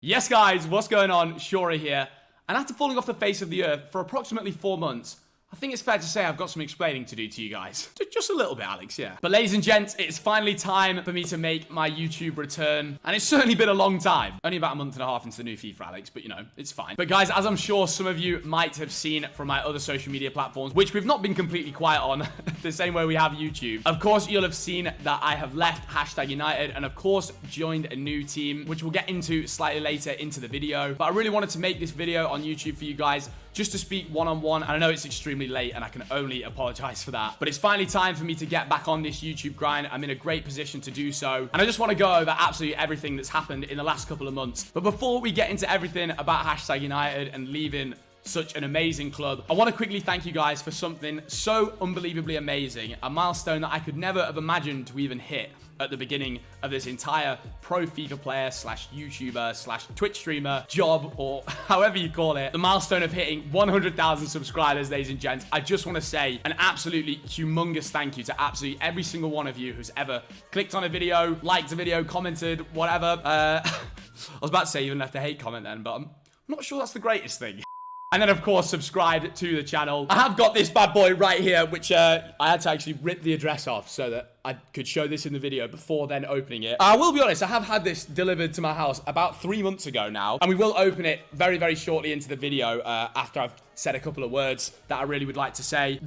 Yes, guys, what's going on? Shora here. And after falling off the face of the earth for approximately 4 months, I think it's fair to say I've got some explaining to do to you guys. Just a little bit, Alex, yeah. But ladies and gents, it's finally time for me to make my YouTube return. And it's certainly been a long time. Only about a month and a half into the new FIFA, Alex, but you know, it's fine. But guys, as I'm sure some of you might have seen from my other social media platforms, which we've not been completely quiet on, the same way we have YouTube. Of course, you'll have seen that I have left #United and of course joined a new team, which we'll get into slightly later into the video. But I really wanted to make this video on YouTube for you guys, just to speak one-on-one, and I know it's extremely late and I can only apologize for that, but it's finally time for me to get back on this YouTube grind. I'm in a great position to do so, and I just want to go over absolutely everything that's happened in the last couple of months. But before we get into everything about #United and leaving such an amazing club, I want to quickly thank you guys for something so unbelievably amazing, a milestone that I could never have imagined to even hit at the beginning of this entire pro FIFA player slash YouTuber slash Twitch streamer job, or however you call it. The milestone of hitting 100,000 subscribers, ladies and gents. I just want to say an absolutely humongous thank you to absolutely every single one of you who's ever clicked on a video, liked a video, commented, whatever. I was about to say even left a hate comment then, but I'm not sure that's the greatest thing. And then, of course, subscribe to the channel. I have got this bad boy right here, which I had to actually rip the address off so that I could show this in the video before then opening it. I will be honest, I have had this delivered to my house about 3 months ago now, and we will open it very, very shortly into the video after I've said a couple of words that I really would like to say.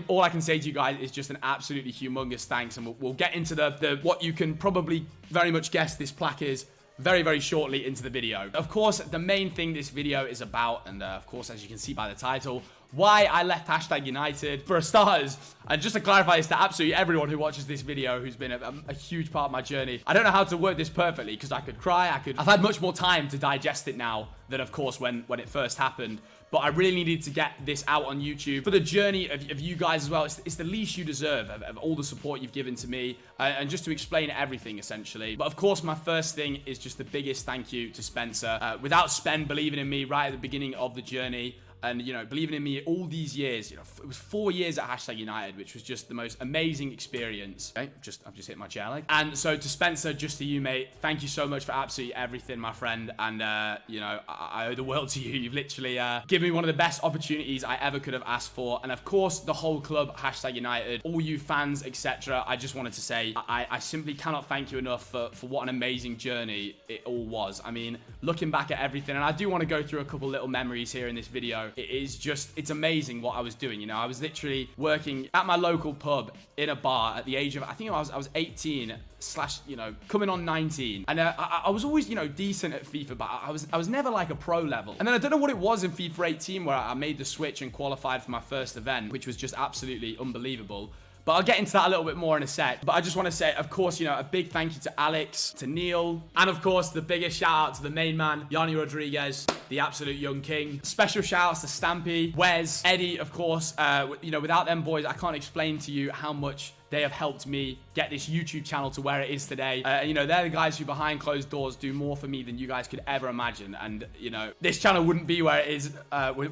All I can say to you guys is just an absolutely humongous thanks, and we'll get into the what you can probably very much guess this plaque is very, very shortly into the video. Of course, the main thing this video is about, and of course, as you can see by the title, why I left #United. For starters, and just to clarify this to absolutely everyone who watches this video, who's been a huge part of my journey, I don't know how to word this perfectly, because I could cry, I've had much more time to digest it now than, of course, when it first happened. But I really needed to get this out on YouTube for the journey of you guys as well. It's the least you deserve of all the support you've given to me, and just to explain everything, essentially. But of course, my first thing is just the biggest thank you to Spencer. Without Spen believing in me right at the beginning of the journey, and, you know, believing in me all these years, you know, it was 4 years at #United, which was just the most amazing experience. Okay, I've just hit my chair leg. And so to Spencer, just to you, mate, thank you so much for absolutely everything, my friend. And, you know, I owe the world to you. You've literally given me one of the best opportunities I ever could have asked for. And of course, the whole club, #United, all you fans, etc. I just wanted to say, I simply cannot thank you enough for what an amazing journey it all was. I mean, looking back at everything, and I do want to go through a couple little memories here in this video. It's amazing what I was doing. You know, I was literally working at my local pub in a bar at the age of, I think I was 18 / you know, coming on 19. And I was always, you know, decent at FIFA, but I was never like a pro level. And then I don't know what it was in FIFA 18 where I made the switch and qualified for my first event, which was just absolutely unbelievable. But I'll get into that a little bit more in a sec. But I just want to say, of course, you know, a big thank you to Alex, to Neil, and of course, the biggest shout out to the main man, Yanni Rodriguez, the absolute young king. Special shout outs to Stampy, Wes, Eddie, of course. You know, without them boys, I can't explain to you how much they have helped me get this YouTube channel to where it is today. You know, they're the guys who behind closed doors do more for me than you guys could ever imagine. And, you know, this channel wouldn't be where it is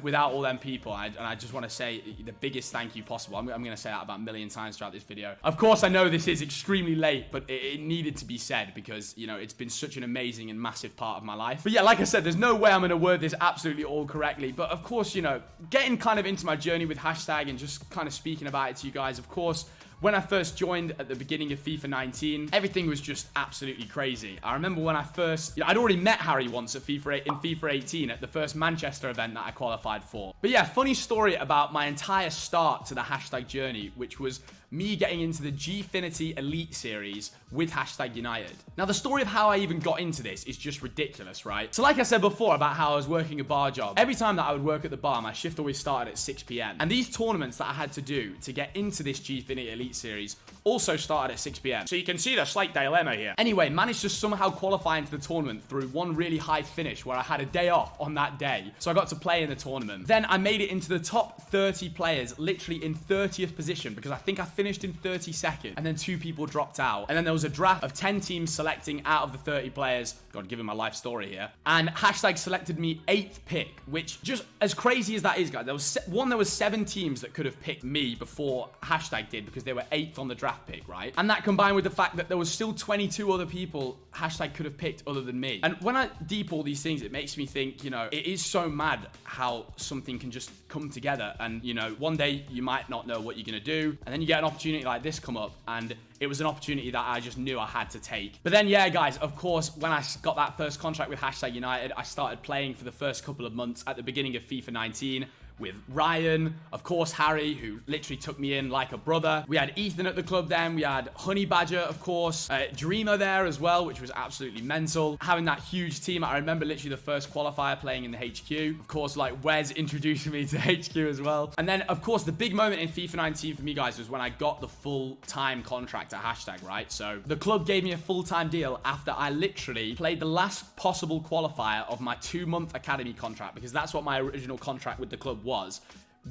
without all them people. And I just want to say the biggest thank you possible. I'm going to say that about a million times throughout this video. Of course, I know this is extremely late, but it needed to be said because, you know, it's been such an amazing and massive part of my life. But yeah, like I said, there's no way I'm going to word this absolutely all correctly. But of course, you know, getting kind of into my journey with # and just kind of speaking about it to you guys, of course, when I first joined at the beginning of FIFA 19, everything was just absolutely crazy. I remember when I first, you know, I'd already met Harry once at FIFA 18 at the first Manchester event that I qualified for. But yeah, funny story about my entire start to the # journey, which was me getting into the Gfinity Elite Series with #United. Now, the story of how I even got into this is just ridiculous, right? So like I said before about how I was working a bar job, every time that I would work at the bar, my shift always started at 6 p.m. And these tournaments that I had to do to get into this Gfinity Elite Series also started at 6 p.m. So you can see the slight dilemma here. Anyway, managed to somehow qualify into the tournament through one really high finish where I had a day off on that day. So I got to play in the tournament. Then I made it into the top 30 players, literally in 30th position, because I think I finished in 32nd, and then 2 people dropped out. And then there was a draft of 10 teams selecting out of the 30 players. God, giving my life story here. And # selected me 8th pick, which, just as crazy as that is, guys, there was 7 teams that could have picked me before # did, because they were 8th on the draft pick, right? And that combined with the fact that there was still 22 other people hashtag could have picked other than me. And when I deep all these things, it makes me think, you know, it is so mad how something can just come together. And, you know, one day you might not know what you're going to do. And then you get an opportunity like this come up. And it was an opportunity that I just knew I had to take. But then, yeah, guys, of course, when I got that first contract with hashtag United, I started playing for the first couple of months at the beginning of FIFA 19. With Ryan, of course, Harry, who literally took me in like a brother. We had Ethan at the club then. We had Honey Badger, of course. Dreamer there as well, which was absolutely mental. Having that huge team. I remember literally the first qualifier playing in the HQ. Of course, like Wes introducing me to HQ as well. And then, of course, the big moment in FIFA 19 for me, guys, was when I got the full-time contract at hashtag, right? So the club gave me a full-time deal after I literally played the last possible qualifier of my 2-month academy contract, because that's what my original contract with the club was,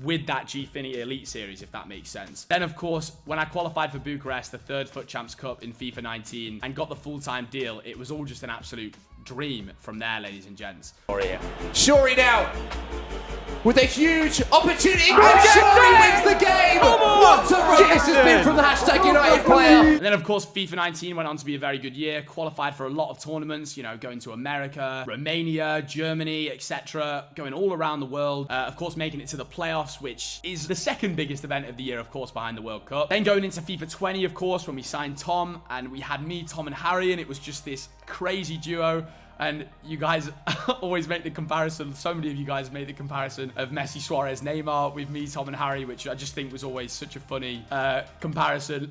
with that Gfinity Elite Series, if that makes sense. Then, of course, when I qualified for Bucharest, the 3rd FUT Champs Cup in FIFA 19, and got the full-time deal, it was all just an absolute dream from there, ladies and gents. Shuri now, with a huge opportunity, and Shuri wins the game! What a run this has been from the hashtag United player! And then, of course, FIFA 19 went on to be a very good year. Qualified for a lot of tournaments, you know, going to America, Romania, Germany, etc. Going all around the world. Of course, making it to the playoffs, which is the second biggest event of the year, of course, behind the World Cup. Then going into FIFA 20, of course, when we signed Tom, and we had me, Tom, and Harry, and it was just this crazy duo. And you guys always make the comparison, so many of you guys made the comparison of Messi, Suarez, Neymar with me, Tom, and Harry, which I just think was always such a funny comparison.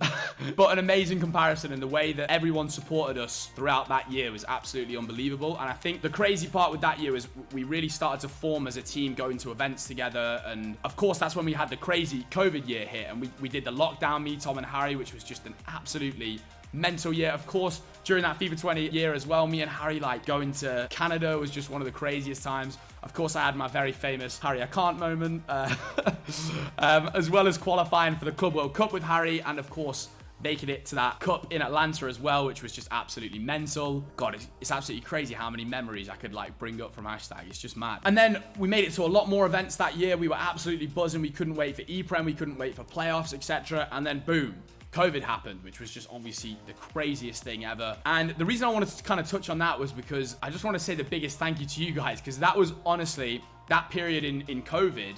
But an amazing comparison, and the way that everyone supported us throughout that year was absolutely unbelievable. And I think the crazy part with that year was we really started to form as a team, going to events together. And of course, that's when we had the crazy COVID year hit, and we did the lockdown, me, Tom, and Harry, which was just an absolutely mental year. Of course, during that FIFA 20 year as well, me and Harry, like, going to Canada was just one of the craziest times. Of course, I had my very famous Harry I can't moment, as well as qualifying for the Club World Cup with Harry, and of course making it to that cup in Atlanta as well, which was just absolutely mental. God, it's absolutely crazy how many memories I could like bring up from hashtag. It's just mad. And then we made it to a lot more events that year. We were absolutely buzzing. We couldn't wait for E-Prem, we couldn't wait for playoffs, etc. And then boom, COVID happened, which was just obviously the craziest thing ever. And the reason I wanted to kind of touch on that was because I just want to say the biggest thank you to you guys, because that was honestly, that period in COVID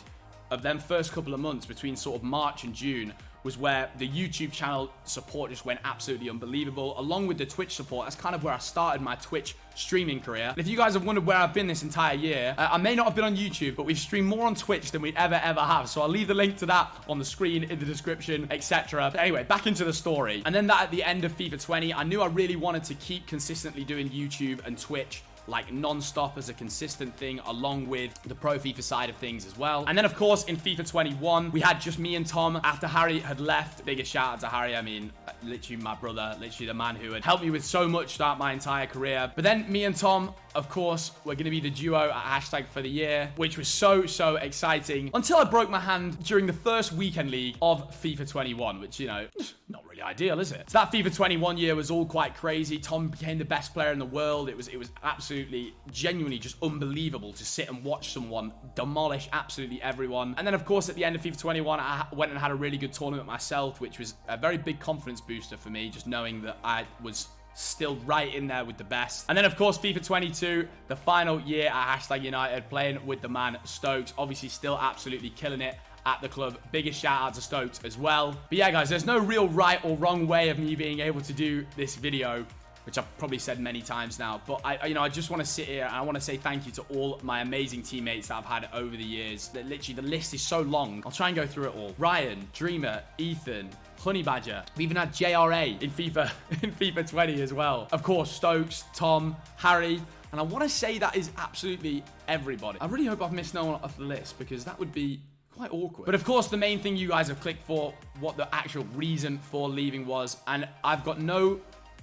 of them first couple of months between sort of March and June was where the YouTube channel support just went absolutely unbelievable, along with the Twitch support. That's kind of where I started my Twitch streaming career. And if you guys have wondered where I've been this entire year, I may not have been on YouTube, but we've streamed more on Twitch than we ever have. So I'll leave the link to that on the screen, in the description, etc. Anyway, back into the story. And then that at the end of FIFA 20, I knew I really wanted to keep consistently doing YouTube and Twitch like non-stop as a consistent thing, along with the pro FIFA side of things as well. And then, of course, in FIFA 21, we had just me and Tom after Harry had left. Biggest shout out to Harry. I mean, literally my brother, literally the man who had helped me with so much throughout my entire career. But then me and Tom, of course, were going to be the duo at hashtag for the year, which was so exciting, until I broke my hand during the first weekend league of FIFA 21, which, you know, not really ideal, is it? So that FIFA 21 year was all quite crazy. Tom became the best player in the world. It was absolutely, genuinely just unbelievable to sit and watch someone demolish absolutely everyone. And then, of course, at the end of FIFA 21, I went and had a really good tournament myself, which was a very big confidence booster for me, just knowing that I was still right in there with the best. And then, of course, FIFA 22, the final year at hashtag United, playing with the man Stokes, obviously still absolutely killing it at the club. Biggest shout out to Stokes as well. But yeah, guys, there's no real right or wrong way of me being able to do this video, which I've probably said many times now. But I just want to sit here and I want to say thank you to all my amazing teammates that I've had over the years. That literally, the list is so long. I'll try and go through it all. Ryan, Dreamer, Ethan, Honey Badger. We even had JRA in FIFA 20 as well. Of course, Stokes, Tom, Harry. And I want to say that is absolutely everybody. I really hope I've missed no one off the list, because that would be quite awkward. But of course, the main thing you guys have clicked for, what the actual reason for leaving was, and I've got no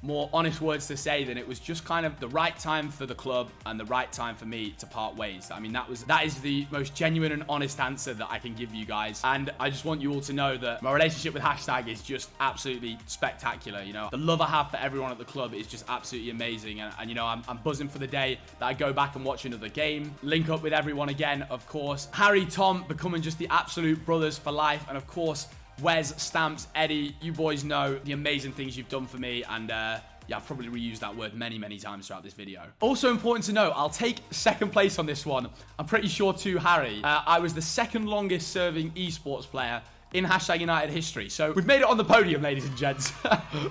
more honest words to say than it was just kind of the right time for the club and the right time for me to part ways. I mean, that is the most genuine and honest answer that I can give you guys. And I just want you all to know that my relationship with hashtag is just absolutely spectacular. You know, the love I have for everyone at the club is just absolutely amazing. And you know, I'm buzzing for the day that I go back and watch another game, link up with everyone again, of course. Harry, Tom, becoming just the absolute brothers for life. And of course, Wes, Stamps, Eddie, you boys know the amazing things you've done for me, and yeah, I've probably reused that word many, many times throughout this video. Also important to note, I'll take second place on this one. I'm pretty sure to Harry. I was the second longest serving esports player in #United history. So we've made it on the podium, ladies and gents,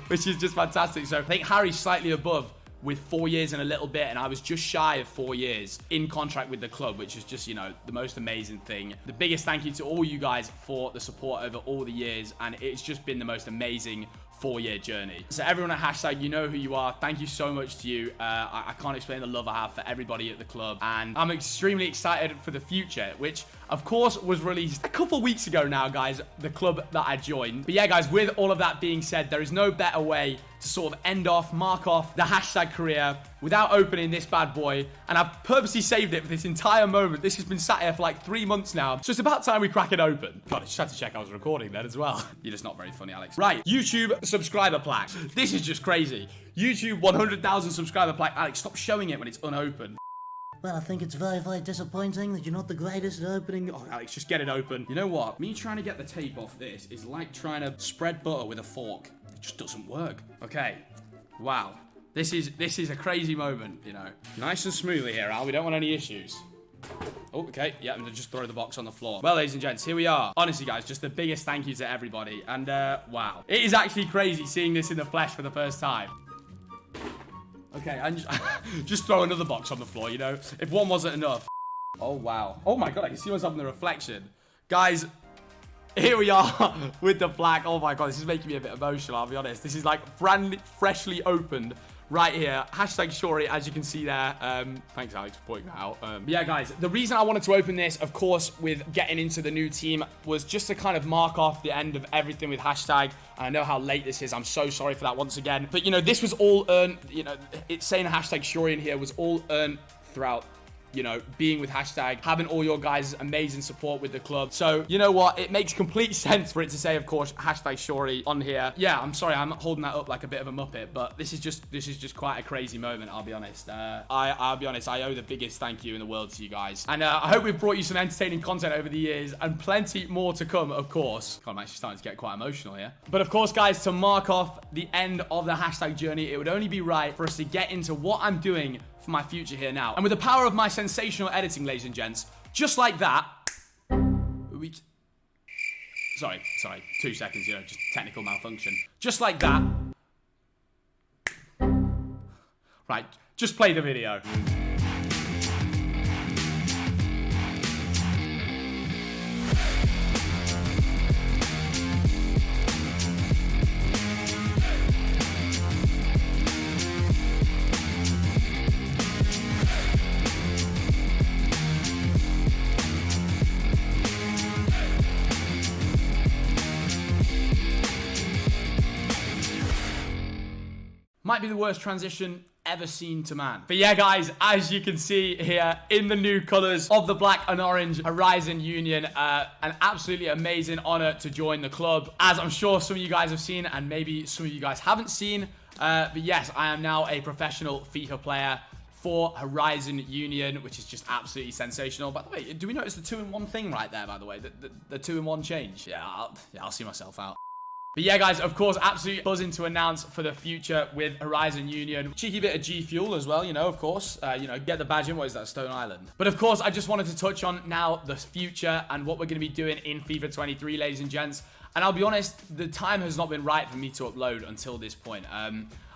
which is just fantastic. So I think Harry's slightly above with 4 years and a little bit, and I was just shy of 4 years in contract with the club, which is just, you know, the most amazing thing. The biggest thank you to all you guys for the support over all the years, and it's just been the most amazing 4-year journey. So everyone at #, you know who you are. Thank you so much to you. I can't explain the love I have for everybody at the club, and I'm extremely excited for the future, which of course was released a couple weeks ago now, guys, the club that I joined. But yeah, guys, with all of that being said, there is no better way to sort of mark off the # career without opening this bad boy, and I've purposely saved it for this entire moment. This has been sat here for like 3 months now, so it's about time we crack it open. God, I just had to check I was recording then as well. You're just not very funny, Alex. Right, YouTube subscriber plaque. This is just crazy. YouTube 100,000 subscriber plaque. Alex, stop showing it when it's unopened. Well, I think it's very, very disappointing that you're not the greatest at opening. Oh, Alex, just get it open. You know what? Me trying to get the tape off this is like trying to spread butter with a fork. It just doesn't work. Okay. Wow. This is a crazy moment, you know. Nice and smoothly here, Al. We don't want any issues. Oh, okay. Yeah, I'm gonna just throw the box on the floor. Well, ladies and gents, here we are. Honestly, guys, just the biggest thank you to everybody. And, wow. It is actually crazy seeing this in the flesh for the first time. Okay, and just throw another box on the floor, you know, if one wasn't enough. Oh, wow. Oh, my God, I can see myself in the reflection. Guys, here we are with the plaque. Oh, my God, this is making me a bit emotional, I'll be honest. This is like freshly opened right here. #Shorey, as you can see there. Thanks, Alex, for pointing that out. Yeah, guys, the reason I wanted to open this, of course, with getting into the new team was just to kind of mark off the end of everything with #. And I know how late this is. I'm so sorry for that once again. But, you know, this was all earned, you know, it's saying #Shorey in here was all earned throughout, you know, being with #, having all your guys' amazing support with the club. So, you know what? It makes complete sense for it to say, of course, #Shorey on here. Yeah, I'm sorry, I'm holding that up like a bit of a muppet, but this is just quite a crazy moment, I'll be honest. I'll be honest, I owe the biggest thank you in the world to you guys. And I hope we've brought you some entertaining content over the years, and plenty more to come, of course. God, I'm actually starting to get quite emotional here. But of course, guys, to mark off the end of the # journey, it would only be right for us to get into what I'm doing for my future here now. And with the power of my sensational editing, ladies and gents, just like that, sorry, 2 seconds, you know, just technical malfunction. Just like that. Right, just play the video. Might be the worst transition ever seen to man. But yeah, guys, as you can see here in the new colors of the black and orange Horizon Union, an absolutely amazing honor to join the club, as I'm sure some of you guys have seen and maybe some of you guys haven't seen. But yes, I am now a professional FIFA player for Horizon Union, which is just absolutely sensational. By the way, do we notice the 2-in-1 thing right there, by the way? The 2-in-1 change? Yeah, I'll see myself out. But yeah, guys, of course, absolutely buzzing to announce for the future with Horizon Union. Cheeky bit of G Fuel as well, you know, of course. You know, get the badge in. What is that, Stone Island? But of course, I just wanted to touch on now the future and what we're going to be doing in FIFA 23, ladies and gents. And I'll be honest, the time has not been right for me to upload until this point.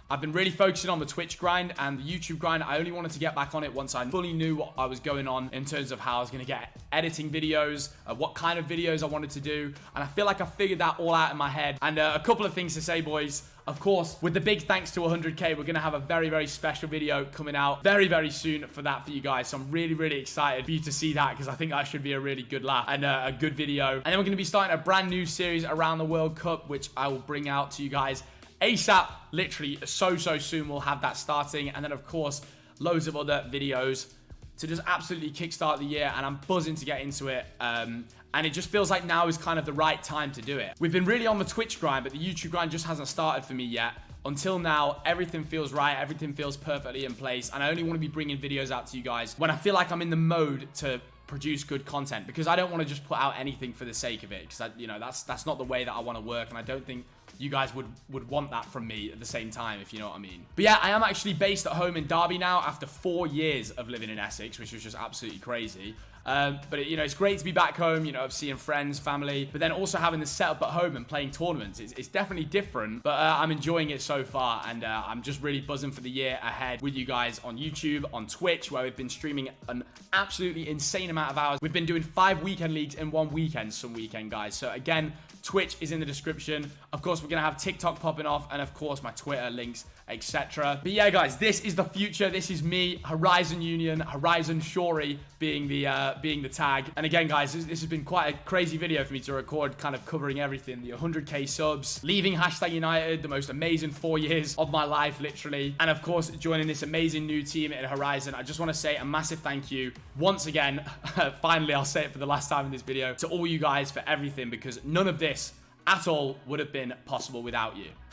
I've been really focusing on the Twitch grind and the YouTube grind. I only wanted to get back on it once I fully knew what I was going on in terms of how I was going to get editing videos, what kind of videos I wanted to do. And I feel like I figured that all out in my head. And a couple of things to say, boys. Of course, with the big thanks to 100K, we're going to have a very, very special video coming out very, very soon for that for you guys. So I'm really, really excited for you to see that, because I think that should be a really good laugh and a good video. And then we're going to be starting a brand new series around the World Cup, which I will bring out to you guys ASAP. Literally so soon we'll have that starting. And then of course loads of other videos to just absolutely kickstart the year, and I'm buzzing to get into it. And it just feels like now is kind of the right time to do it. We've been really on the Twitch grind, but the YouTube grind just hasn't started for me yet. Until now, everything feels right, everything feels perfectly in place, and I only want to be bringing videos out to you guys when I feel like I'm in the mode to produce good content, because I don't want to just put out anything for the sake of it, because you know, that's not the way that I want to work, and I don't think you guys would want that from me at the same time, if you know what I mean. But yeah, I am actually based at home in Derby now after 4 years of living in Essex, which was just absolutely crazy. But you know, it's great to be back home, you know, of seeing friends, family, but then also having the setup at home and playing tournaments. It's definitely different, but I'm enjoying it so far, and I'm just really buzzing for the year ahead with you guys on YouTube, on Twitch, where we've been streaming an absolutely insane amount of hours. We've been doing 5 weekend leagues in one weekend, some weekend, guys. So again, Twitch is in the description. Of course, we're going to have TikTok popping off, and of course, my Twitter links, etc. But yeah, guys, this is the future. This is me, Horizon Union, Horizon Shori being the tag. And again, guys, this has been quite a crazy video for me to record, kind of covering everything. The 100k subs, leaving #United, the most amazing 4 years of my life, literally. And of course, joining this amazing new team at Horizon. I just want to say a massive thank you once again. Finally, I'll say it for the last time in this video, to all you guys for everything, because none of this at all would have been possible without you.